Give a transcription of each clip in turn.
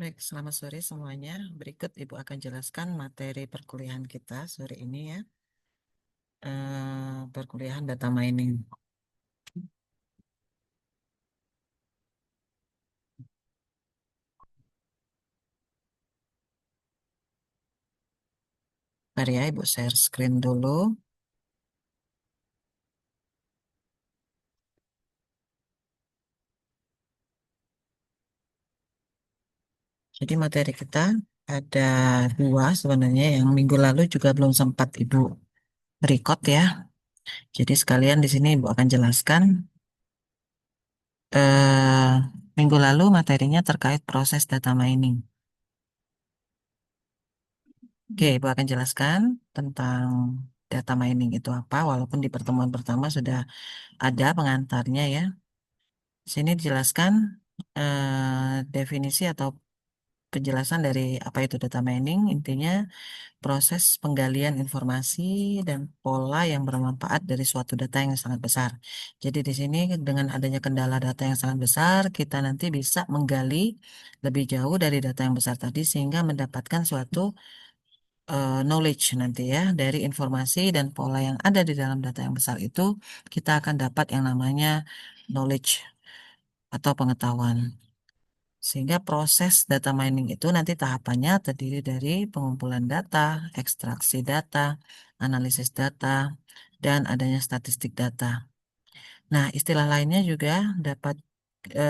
Baik, selamat sore semuanya. Berikut Ibu akan jelaskan materi perkuliahan kita sore ini ya. Perkuliahan data mining. Mari ya Ibu share screen dulu. Jadi materi kita ada dua sebenarnya. Yang minggu lalu juga belum sempat Ibu record ya. Jadi sekalian di sini Ibu akan jelaskan. eh Minggu lalu materinya terkait proses data mining. Oke, Ibu akan jelaskan tentang data mining itu apa, walaupun di pertemuan pertama sudah ada pengantarnya ya. Di sini dijelaskan definisi atau penjelasan dari apa itu data mining. Intinya proses penggalian informasi dan pola yang bermanfaat dari suatu data yang sangat besar. Jadi di sini dengan adanya kendala data yang sangat besar, kita nanti bisa menggali lebih jauh dari data yang besar tadi sehingga mendapatkan suatu knowledge nanti ya dari informasi dan pola yang ada di dalam data yang besar itu kita akan dapat yang namanya knowledge atau pengetahuan. Sehingga proses data mining itu nanti tahapannya terdiri dari pengumpulan data, ekstraksi data, analisis data, dan adanya statistik data. Nah, istilah lainnya juga dapat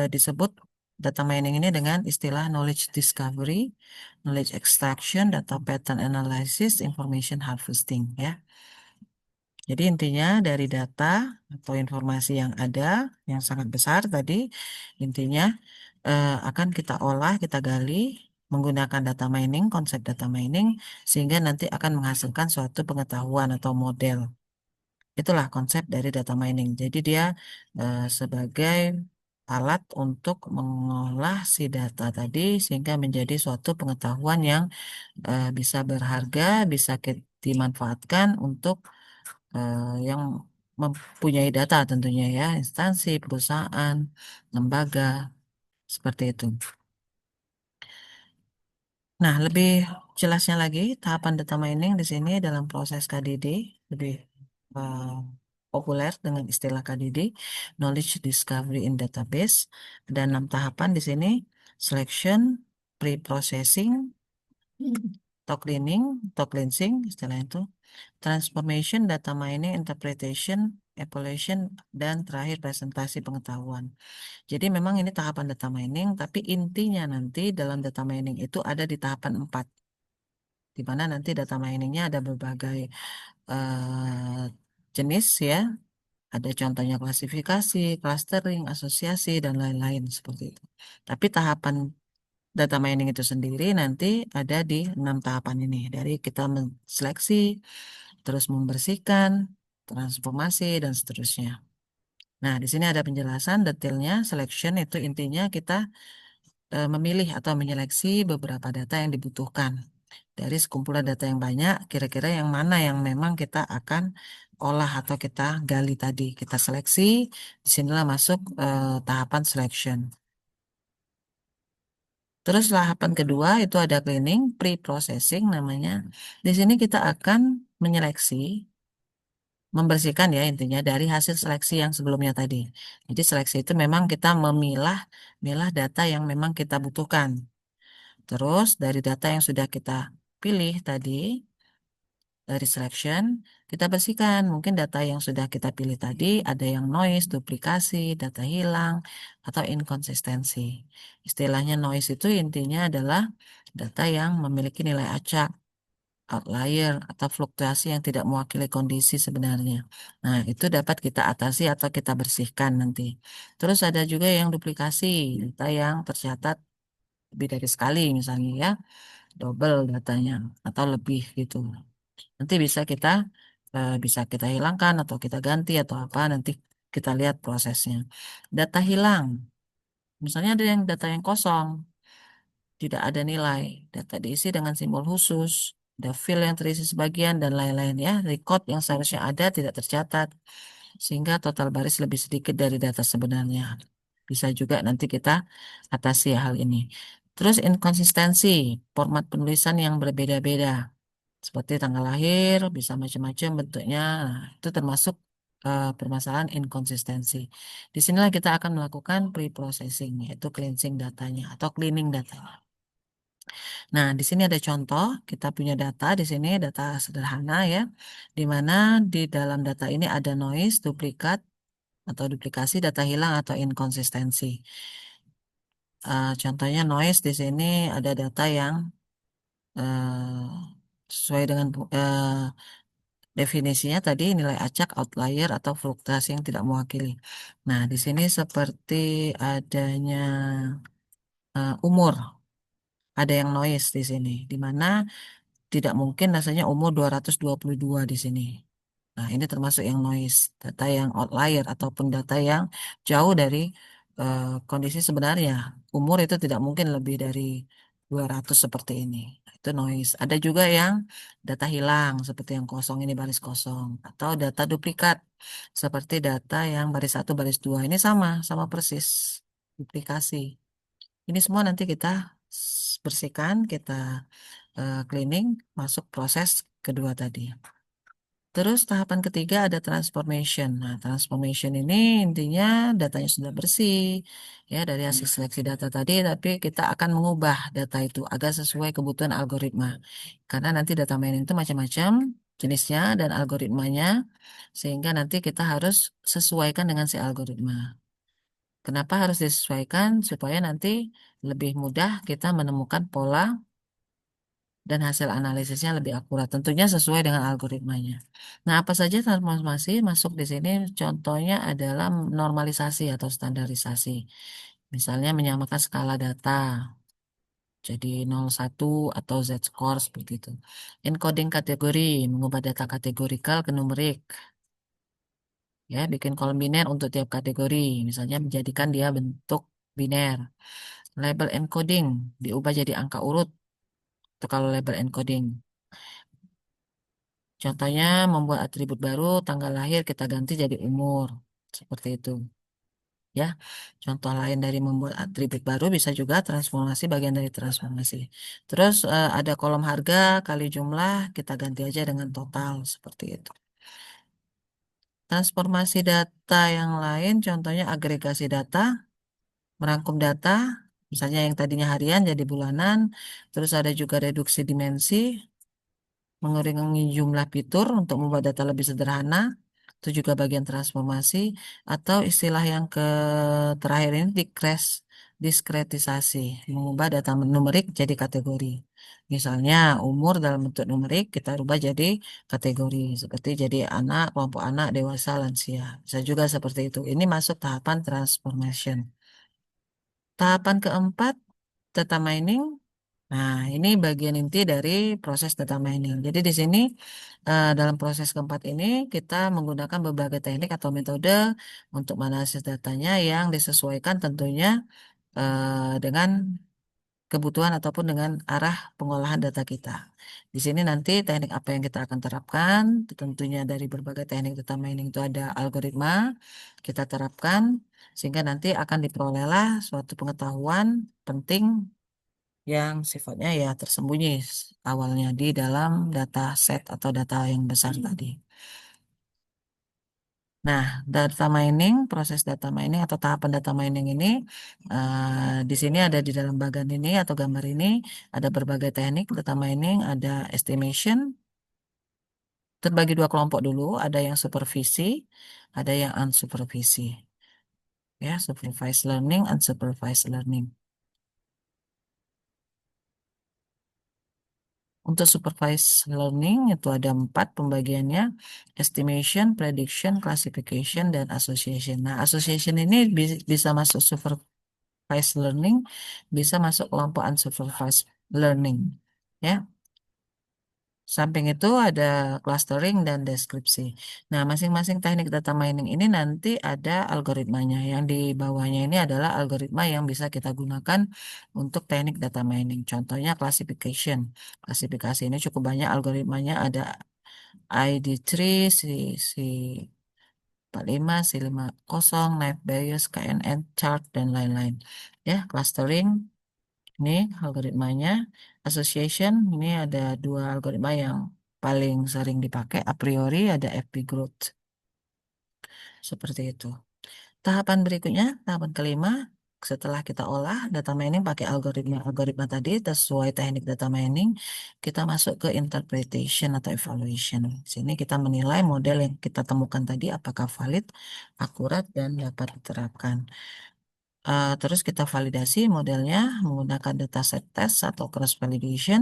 disebut data mining ini dengan istilah knowledge discovery, knowledge extraction, data pattern analysis, information harvesting ya. Jadi intinya dari data atau informasi yang ada yang sangat besar tadi intinya akan kita olah, kita gali menggunakan data mining, konsep data mining sehingga nanti akan menghasilkan suatu pengetahuan atau model. Itulah konsep dari data mining. Jadi dia sebagai alat untuk mengolah si data tadi sehingga menjadi suatu pengetahuan yang bisa berharga, bisa dimanfaatkan untuk yang mempunyai data tentunya ya, instansi, perusahaan, lembaga, seperti itu. Nah, lebih jelasnya lagi, tahapan data mining di sini dalam proses KDD, lebih eh, populer dengan istilah KDD, Knowledge Discovery in Database. Ada 6 tahapan di sini, selection, pre-processing, atau cleaning, atau cleansing, istilah itu, transformation, data mining, interpretation, evaluation, dan terakhir presentasi pengetahuan. Jadi memang ini tahapan data mining, tapi intinya nanti dalam data mining itu ada di tahapan 4, di mana nanti data miningnya ada berbagai jenis ya. Ada contohnya klasifikasi, clustering, asosiasi, dan lain-lain seperti itu. Tapi tahapan data mining itu sendiri nanti ada di 6 tahapan ini. Dari kita menseleksi, terus membersihkan, transformasi, dan seterusnya. Nah, di sini ada penjelasan detailnya. Selection itu intinya kita memilih atau menyeleksi beberapa data yang dibutuhkan. Dari sekumpulan data yang banyak, kira-kira yang mana yang memang kita akan olah atau kita gali tadi. Kita seleksi, disinilah masuk tahapan selection. Terus tahapan kedua itu ada cleaning, pre-processing namanya. Di sini kita akan menyeleksi, membersihkan ya intinya dari hasil seleksi yang sebelumnya tadi. Jadi seleksi itu memang kita memilah milah data yang memang kita butuhkan. Terus dari data yang sudah kita pilih tadi, dari selection, kita bersihkan. Mungkin data yang sudah kita pilih tadi ada yang noise, duplikasi, data hilang, atau inkonsistensi. Istilahnya noise itu intinya adalah data yang memiliki nilai acak, outlier, atau fluktuasi yang tidak mewakili kondisi sebenarnya. Nah, itu dapat kita atasi atau kita bersihkan nanti. Terus ada juga yang duplikasi, data yang tercatat lebih dari sekali misalnya ya, double datanya atau lebih gitu. Nanti bisa kita hilangkan atau kita ganti atau apa nanti kita lihat prosesnya. Data hilang, misalnya ada yang data yang kosong, tidak ada nilai, data diisi dengan simbol khusus, ada field yang terisi sebagian dan lain-lain ya, record yang seharusnya ada tidak tercatat, sehingga total baris lebih sedikit dari data sebenarnya. Bisa juga nanti kita atasi hal ini. Terus inkonsistensi, format penulisan yang berbeda-beda. Seperti tanggal lahir, bisa macam-macam bentuknya. Nah, itu termasuk permasalahan inkonsistensi. Di sinilah kita akan melakukan pre-processing, yaitu cleansing datanya atau cleaning datanya. Nah, di sini ada contoh, kita punya data di sini, data sederhana ya, di mana di dalam data ini ada noise, duplikat, atau duplikasi, data hilang, atau inkonsistensi. Contohnya noise di sini ada data yang eh, sesuai dengan definisinya tadi nilai acak, outlier, atau fluktuasi yang tidak mewakili. Nah, di sini seperti adanya umur, ada yang noise di sini, di mana tidak mungkin rasanya umur 222 di sini. Nah, ini termasuk yang noise, data yang outlier ataupun data yang jauh dari eh, kondisi sebenarnya. Umur itu tidak mungkin lebih dari 200 seperti ini. Nah, itu noise. Ada juga yang data hilang seperti yang kosong ini baris kosong atau data duplikat seperti data yang baris satu baris dua ini sama persis duplikasi. Ini semua nanti kita bersihkan, kita cleaning, masuk proses kedua tadi. Terus tahapan ketiga ada transformation. Nah, transformation ini intinya datanya sudah bersih ya dari hasil seleksi data tadi, tapi kita akan mengubah data itu agar sesuai kebutuhan algoritma. Karena nanti data mining itu macam-macam jenisnya dan algoritmanya, sehingga nanti kita harus sesuaikan dengan si algoritma. Kenapa harus disesuaikan? Supaya nanti lebih mudah kita menemukan pola dan hasil analisisnya lebih akurat. Tentunya sesuai dengan algoritmanya. Nah, apa saja transformasi masuk di sini? Contohnya adalah normalisasi atau standarisasi. Misalnya menyamakan skala data. Jadi 01 atau Z-score seperti itu. Encoding kategori, mengubah data kategorikal ke numerik. Ya, bikin kolom biner untuk tiap kategori. Misalnya menjadikan dia bentuk biner. Label encoding, diubah jadi angka urut. Itu kalau label encoding. Contohnya membuat atribut baru, tanggal lahir kita ganti jadi umur. Seperti itu. Ya, contoh lain dari membuat atribut baru bisa juga transformasi bagian dari transformasi. Terus ada kolom harga kali jumlah kita ganti aja dengan total seperti itu. Transformasi data yang lain, contohnya agregasi data, merangkum data, misalnya yang tadinya harian jadi bulanan. Terus ada juga reduksi dimensi, mengurangi jumlah fitur untuk membuat data lebih sederhana. Itu juga bagian transformasi atau istilah yang terakhir ini diskretisasi, mengubah data numerik jadi kategori. Misalnya umur dalam bentuk numerik kita rubah jadi kategori seperti jadi anak, kelompok anak, dewasa, lansia. Bisa juga seperti itu. Ini masuk tahapan transformation. Tahapan keempat, data mining. Nah, ini bagian inti dari proses data mining. Jadi di sini dalam proses keempat ini kita menggunakan beberapa teknik atau metode untuk menganalisis datanya yang disesuaikan tentunya dengan kebutuhan ataupun dengan arah pengolahan data kita. Di sini nanti teknik apa yang kita akan terapkan, tentunya dari berbagai teknik data mining itu ada algoritma kita terapkan sehingga nanti akan diperolehlah suatu pengetahuan penting yang sifatnya ya tersembunyi awalnya di dalam data set atau data yang besar tadi. Nah, data mining, proses data mining atau tahapan data mining ini di sini ada di dalam bagan ini atau gambar ini ada berbagai teknik data mining, ada estimation, terbagi dua kelompok dulu, ada yang supervisi, ada yang unsupervisi. Ya, supervised learning, unsupervised learning. Untuk supervised learning itu ada 4 pembagiannya, estimation, prediction, classification, dan association. Nah, association ini bisa masuk supervised learning, bisa masuk kelompok unsupervised learning. Ya, samping itu ada clustering dan deskripsi. Nah, masing-masing teknik data mining ini nanti ada algoritmanya. Yang di bawahnya ini adalah algoritma yang bisa kita gunakan untuk teknik data mining. Contohnya classification. Klasifikasi ini cukup banyak algoritmanya. Ada ID3, C45, C50, Naive Bayes, KNN, chart, dan lain-lain. Ya, clustering Ini algoritmanya. Association, ini ada dua algoritma yang paling sering dipakai. A priori ada FP growth. Seperti itu. Tahapan berikutnya, tahapan kelima, setelah kita olah data mining pakai algoritma tadi sesuai teknik data mining, kita masuk ke interpretation atau evaluation. Sini kita menilai model yang kita temukan tadi apakah valid, akurat, dan dapat diterapkan. Terus kita validasi modelnya menggunakan dataset test atau cross validation,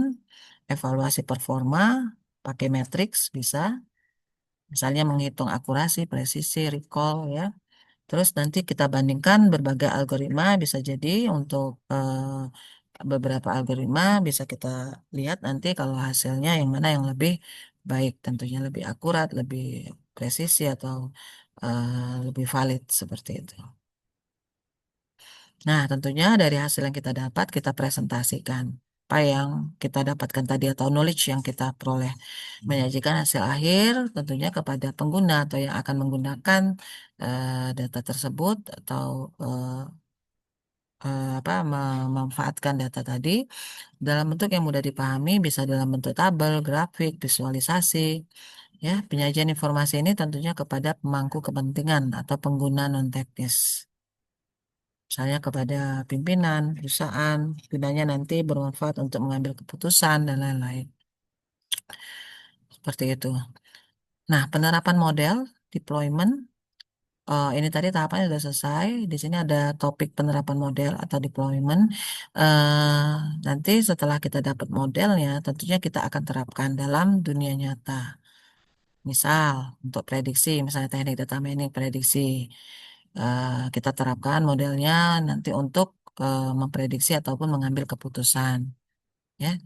evaluasi performa, pakai matrix bisa, misalnya menghitung akurasi, presisi, recall ya. Terus nanti kita bandingkan berbagai algoritma, bisa jadi untuk beberapa algoritma bisa kita lihat nanti kalau hasilnya yang mana yang lebih baik, tentunya lebih akurat, lebih presisi atau lebih valid seperti itu. Nah, tentunya dari hasil yang kita dapat kita presentasikan. Apa yang kita dapatkan tadi atau knowledge yang kita peroleh. Menyajikan hasil akhir tentunya kepada pengguna atau yang akan menggunakan data tersebut atau memanfaatkan data tadi dalam bentuk yang mudah dipahami, bisa dalam bentuk tabel, grafik, visualisasi. Ya, penyajian informasi ini tentunya kepada pemangku kepentingan atau pengguna non teknis. Misalnya kepada pimpinan, perusahaan, gunanya nanti bermanfaat untuk mengambil keputusan dan lain-lain. Seperti itu. Nah, penerapan model, deployment, ini tadi tahapannya sudah selesai. Di sini ada topik penerapan model atau deployment. Eh, Nanti setelah kita dapat modelnya, tentunya kita akan terapkan dalam dunia nyata. Misal, untuk prediksi, misalnya teknik data mining prediksi. Kita terapkan modelnya nanti untuk memprediksi ataupun mengambil keputusan. Ya,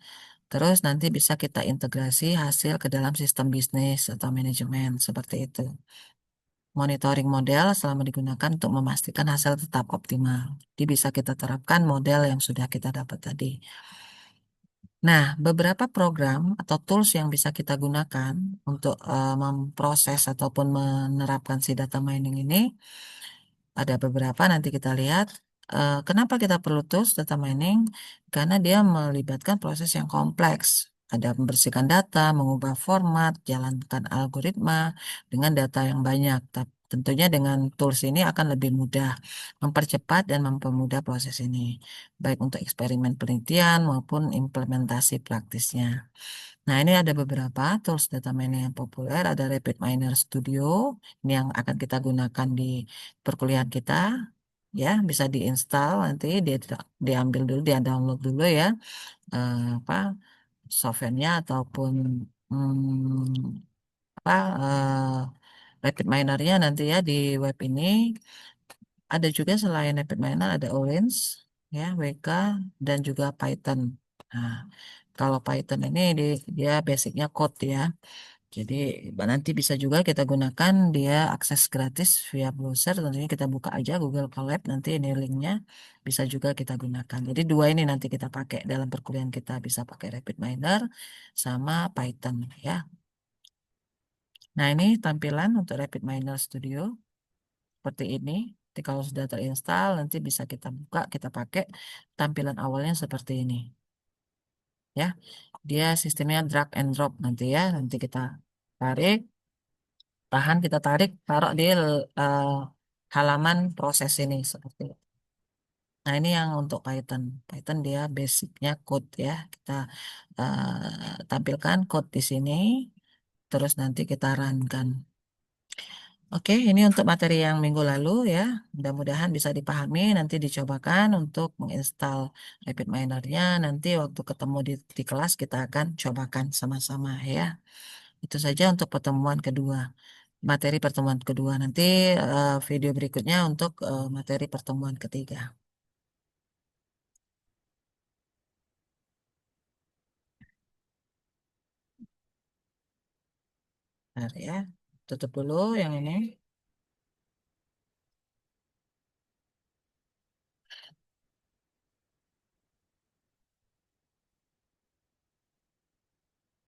terus nanti bisa kita integrasi hasil ke dalam sistem bisnis atau manajemen seperti itu. Monitoring model selama digunakan untuk memastikan hasil tetap optimal. Jadi bisa kita terapkan model yang sudah kita dapat tadi. Nah, beberapa program atau tools yang bisa kita gunakan untuk memproses ataupun menerapkan si data mining ini ada beberapa nanti kita lihat. Kenapa kita perlu tools data mining? Karena dia melibatkan proses yang kompleks. Ada membersihkan data, mengubah format, jalankan algoritma dengan data yang banyak. Tentunya dengan tools ini akan lebih mudah mempercepat dan mempermudah proses ini, baik untuk eksperimen penelitian maupun implementasi praktisnya. Nah, ini ada beberapa tools data mining yang populer. Ada RapidMiner Studio, ini yang akan kita gunakan di perkuliahan kita. Ya, bisa diinstal nanti, diambil dulu, dia download dulu ya, apa softwarenya ataupun apa RapidMiner-nya nanti ya di web ini. Ada juga selain RapidMiner ada Orange, ya, WK dan juga Python. Nah, kalau Python ini dia basicnya code ya. Jadi nanti bisa juga kita gunakan dia akses gratis via browser. Tentunya kita buka aja Google Colab nanti ini linknya bisa juga kita gunakan. Jadi dua ini nanti kita pakai dalam perkuliahan kita bisa pakai RapidMiner sama Python ya. Nah ini tampilan untuk RapidMiner Studio seperti ini. Jadi kalau sudah terinstall nanti bisa kita buka kita pakai tampilan awalnya seperti ini ya. Dia sistemnya drag and drop nanti ya. Nanti kita tarik tahan kita tarik taruh di eh, halaman proses ini seperti itu. Nah ini yang untuk Python. Python dia basicnya code ya. Kita tampilkan code di sini, terus nanti kita runkan. Oke, ini untuk materi yang minggu lalu ya. Mudah-mudahan bisa dipahami. Nanti dicobakan untuk menginstal RapidMiner-nya. Nanti waktu ketemu di kelas kita akan cobakan sama-sama ya. Itu saja untuk pertemuan kedua. Materi pertemuan kedua. Nanti video berikutnya untuk materi pertemuan ketiga. Bentar ya. Tutup dulu yang ini.